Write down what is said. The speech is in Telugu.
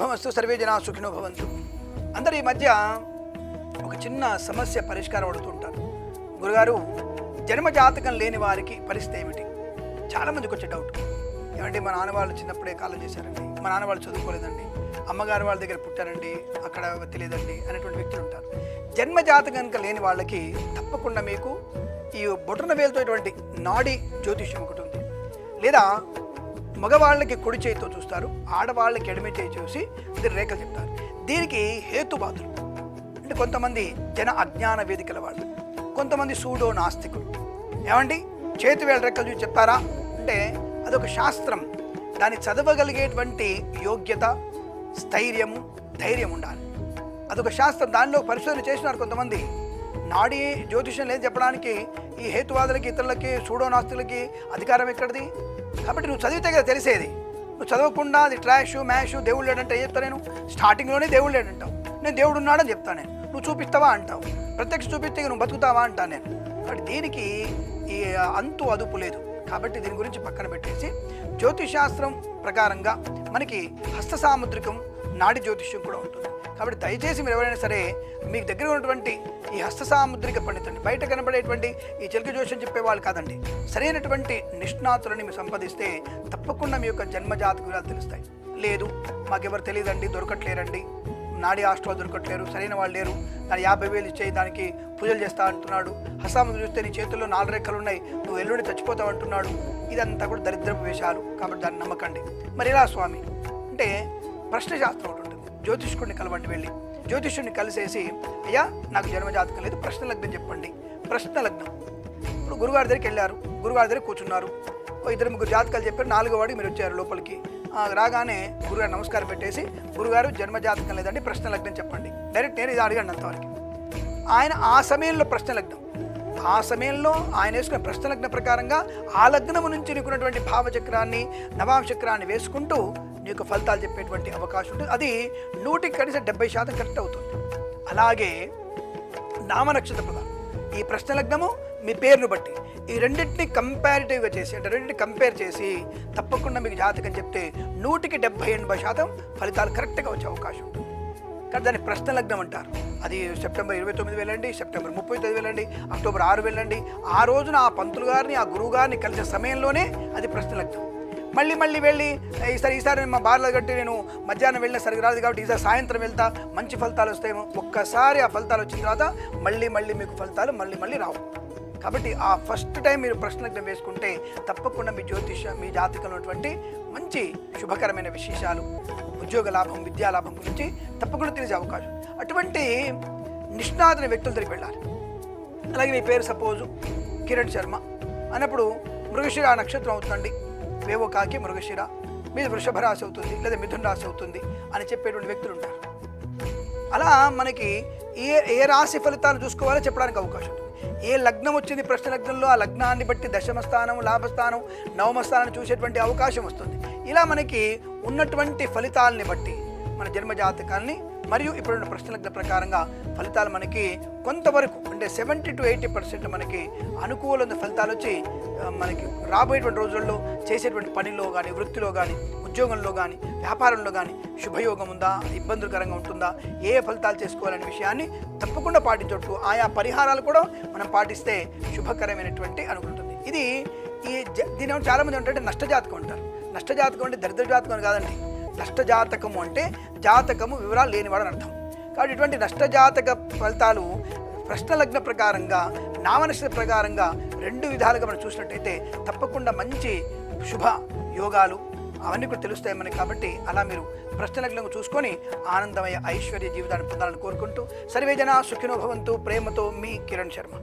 శుభమస్తు, సర్వే జనా సుఖినో భవంతు. అందరు ఈ మధ్య ఒక చిన్న సమస్య పరిష్కారం అడుగుతుంటారు. గురుగారు, జన్మజాతకం లేని వారికి పరిస్థితి ఏమిటి? చాలామందికి వచ్చే డౌట్. ఏమంటే మా నాన్న వాళ్ళు చిన్నప్పుడే కాలం చేశారండి, మా నాన్న వాళ్ళు చదువుకోలేదండి, అమ్మగారు వాళ్ళ దగ్గర పుట్టారండి, అక్కడ తెలియదండి అనేటువంటి వ్యక్తులు ఉంటారు. జన్మజాతకం లేని వాళ్ళకి తప్పకుండా మీకు ఈ బొటన వేలుతో ఇటువంటి నాడీ జ్యోతిష్యం ఒకటి ఉంది. లేదా మగవాళ్ళకి కుడి చేతితో చూస్తారు, ఆడవాళ్ళకి ఎడమ చేయి చూసి దీని రేఖలు చెప్తారు. దీనికి హేతువాదులు అంటే కొంతమంది జన అజ్ఞాన వేదికల వాళ్ళు, కొంతమంది సూడో నాస్తికులు. ఏమండి చేతి వేళ రెక్కలు చూసి చెప్తారా అంటే అదొక శాస్త్రం. దాన్ని చదవగలిగేటువంటి యోగ్యత, స్థైర్యము, ధైర్యం ఉండాలి. అదొక శాస్త్రం. దానిలో పరిశోధన చేసినారు కొంతమంది. నాడీ జ్యోతిష్యం లేదు చెప్పడానికి ఈ హేతువాదులకి, ఇతరులకి, సూడో నాస్తికులకి అధికారం ఎక్కడిది? కాబట్టి నువ్వు చదివితే కదా తెలిసేది. నువ్వు చదవకుండా అది ట్రాష్ మ్యాష్, దేవుడు లేడంటే ఏం చెప్తా నేను? స్టార్టింగ్లోనే దేవుడు లేడంటావు, నేను దేవుడు ఉన్నాడని చెప్తాను నేను. నువ్వు చూపిస్తావా అంటావు, ప్రత్యక్ష చూపిస్తే నువ్వు బతుకుతావా అంటాను నేను. కాబట్టి దీనికి ఈ అంతు అదుపు లేదు. కాబట్టి దీని గురించి పక్కన పెట్టేసి జ్యోతిషాస్త్రం ప్రకారంగా మనకి హస్త సాముద్రికం, నాడి జ్యోతిష్యం కూడా ఉంటుంది. కాబట్టి దయచేసి మీరు ఎవరైనా సరే మీకు దగ్గర ఉన్నటువంటి ఈ హస్త సాముద్రిక పండితుడిని, బయట కనబడేటువంటి ఈ చిలక జ్యోతిష్యం చెప్పేవాళ్ళు కాదండి, సరైనటువంటి నిష్ణాతులని మీరు సంపాదిస్తే తప్పకుండా మీ యొక్క జన్మజాతక వివరాలు తెలుస్తాయి. లేదు మాకెవరు తెలియదండి, దొరకట్లేరండి, నాడీ హాస్టల్ దొరకట్లేరు, సరైన వాళ్ళు లేరు, దాని 50,000 ఇచ్చేయి, దానికి పూజలు చేస్తా అంటున్నాడు, హస్తాముద్ర చూస్తే నీ చేతుల్లో 4 రెక్కలు ఉన్నాయి, నువ్వు ఎల్లుండి చచ్చిపోతావు అంటున్నాడు. ఇదంతా కూడా దరిద్రపు వేషాలు. కాబట్టి దాన్ని నమ్మకండి. మరి ఎలా స్వామి అంటే ప్రశ్నశాస్త్రం ఒకటి ఉంటుంది. జ్యోతిష్కుడిని కలవండి, వెళ్ళి జ్యోతిష్యుడిని కలిసేసి, అయ్యా నాకు జన్మజాతకం లేదు, ప్రశ్న లగ్నం చెప్పండి. ప్రశ్న లగ్నం. ఇప్పుడు గురుగారి దగ్గరికి వెళ్ళారు, గురుగారి దగ్గర కూర్చున్నారు, 2-3 జాతకాలు చెప్పారు, 4వ వాడికి మీరు వచ్చారు లోపలికి. రాగానే గురుగారు నమస్కారం పెట్టేసి, గురుగారు జన్మజాతకం లేదండి, ప్రశ్న లగ్నం చెప్పండి. డైరెక్ట్ నేను ఇది అడిగాను అంతవరకు. ఆయన ఆ సమయంలో ప్రశ్న లగ్నం, ఆ సమయంలో ఆయన వేసుకున్న ప్రశ్న లగ్న ప్రకారంగా ఆ లగ్నము నుంచి నీకున్నటువంటి భావచక్రాన్ని, నవాంశక్రాన్ని వేసుకుంటూ నీకు ఫలితాలు చెప్పేటువంటి అవకాశం ఉంటుంది. అది 100కి కనీసం 70% కరెక్ట్ అవుతుంది. అలాగే నామనక్షత్ర ప్రధానం, ఈ ప్రశ్న లగ్నము మీ పేరును బట్టి ఈ రెండింటిని కంపారిటివ్గా చేసి, అంటే రెండింటిని కంపేర్ చేసి తప్పకుండా మీకు జాతకం చెప్తే 100కి 70-80% ఫలితాలు కరెక్ట్గా వచ్చే అవకాశం ఉంటుంది. కానీ దాన్ని ప్రశ్న లగ్నం అంటారు. అది సెప్టెంబర్ 29 వెళ్ళండి, సెప్టెంబర్ 30 వెళ్ళండి, అక్టోబర్ 6 వెళ్ళండి. ఆ రోజున ఆ పంతులు గారిని, ఆ గురువు గారిని కలిసే సమయంలోనే అది ప్రశ్న లగ్నం. మళ్ళీ వెళ్ళి ఈసారి మా బార్లో కట్టి నేను మధ్యాహ్నం వెళ్ళినా సరిగ్గా రాదు కాబట్టి ఈసారి సాయంత్రం వెళ్తా, మంచి ఫలితాలు వస్తాయేమో. ఒక్కసారి ఆ ఫలితాలు వచ్చిన తర్వాత మళ్ళీ మీకు ఫలితాలు మళ్ళీ రావు. కాబట్టి ఆ ఫస్ట్ టైం మీరు ప్రశ్న లగ్నం వేసుకుంటే తప్పకుండా మీ జాతకంలో ఉన్నటువంటి మంచి శుభకరమైన విశేషాలు, ఉద్యోగ లాభం, విద్యా లాభం గురించి తప్పకుండా తెలిసే అవకాశం. అటువంటి నిష్ణాతుల వ్యక్తుల దగ్గరికి వెళ్ళాలి. అలాగే మీ పేరు సపోజు కిరణ్ శర్మ అన్నప్పుడు మృగశిర నక్షత్రం అవుతుందండి, వేవో కాకి మృగశిర, మీది వృషభ రాశి అవుతుంది, లేదా మిథున రాశి అవుతుంది అని చెప్పేటువంటి వ్యక్తులు ఉంటారు. అలా మనకి ఏ రాశి ఫలితాలు చూసుకోవాలో చెప్పడానికి అవకాశం ఉంటుంది. ఏ లగ్నం వచ్చింది ప్రశ్న లగ్నంలో, ఆ లగ్నాన్ని బట్టి దశమస్థానం, లాభస్థానం, నవమస్థానాన్ని చూసేటువంటి అవకాశం వస్తుంది. ఇలా మనకి ఉన్నటువంటి ఫలితాలని బట్టి మన జన్మజాతకాన్ని మరియు ఇప్పుడున్న ప్రశ్న లగ్న ప్రకారంగా ఫలితాలు మనకి కొంతవరకు అంటే 70 to 80% మనకి అనుకూలమైన ఫలితాలు వచ్చి మనకి రాబోయేటువంటి రోజుల్లో చేసేటువంటి పనిలో కానీ, వృత్తిలో కానీ, ఉద్యోగంలో కానీ, వ్యాపారంలో కానీ శుభయోగం ఉందా, ఇబ్బందులకరంగా ఉంటుందా, ఏ ఫలితాలు చేసుకోవాలనే విషయాన్ని తప్పకుండా పాటించవచ్చు. ఆయా పరిహారాలు కూడా మనం పాటిస్తే శుభకరమైనటువంటి అనుకుంటుంది. దీని చాలామంది ఏంటంటే నష్టజాతకం అంటారు. నష్టజాతకం అంటే దరిద్ర జాతకం కాదండి. నష్టజాతకము అంటే జాతకము వివరాలు లేనివాడని అర్థం. కాబట్టి ఇటువంటి నష్టజాతక ఫలితాలు ప్రశ్న లగ్న ప్రకారంగా, నామనక్షత్ర ప్రకారంగా 2 విధాలుగా మనం చూసినట్టయితే తప్పకుండా మంచి శుభ యోగాలు అవన్నీ కూడా తెలుస్తాయి మనకి. కాబట్టి అలా మీరు ప్రశ్న లగ్నం చూసుకొని ఆనందమయ ఐశ్వర్య జీవితాన్ని పొందాలని కోరుకుంటూ సర్వే జనా సుఖినో భవంతు. ప్రేమతో మీ కిరణ్ శర్మ.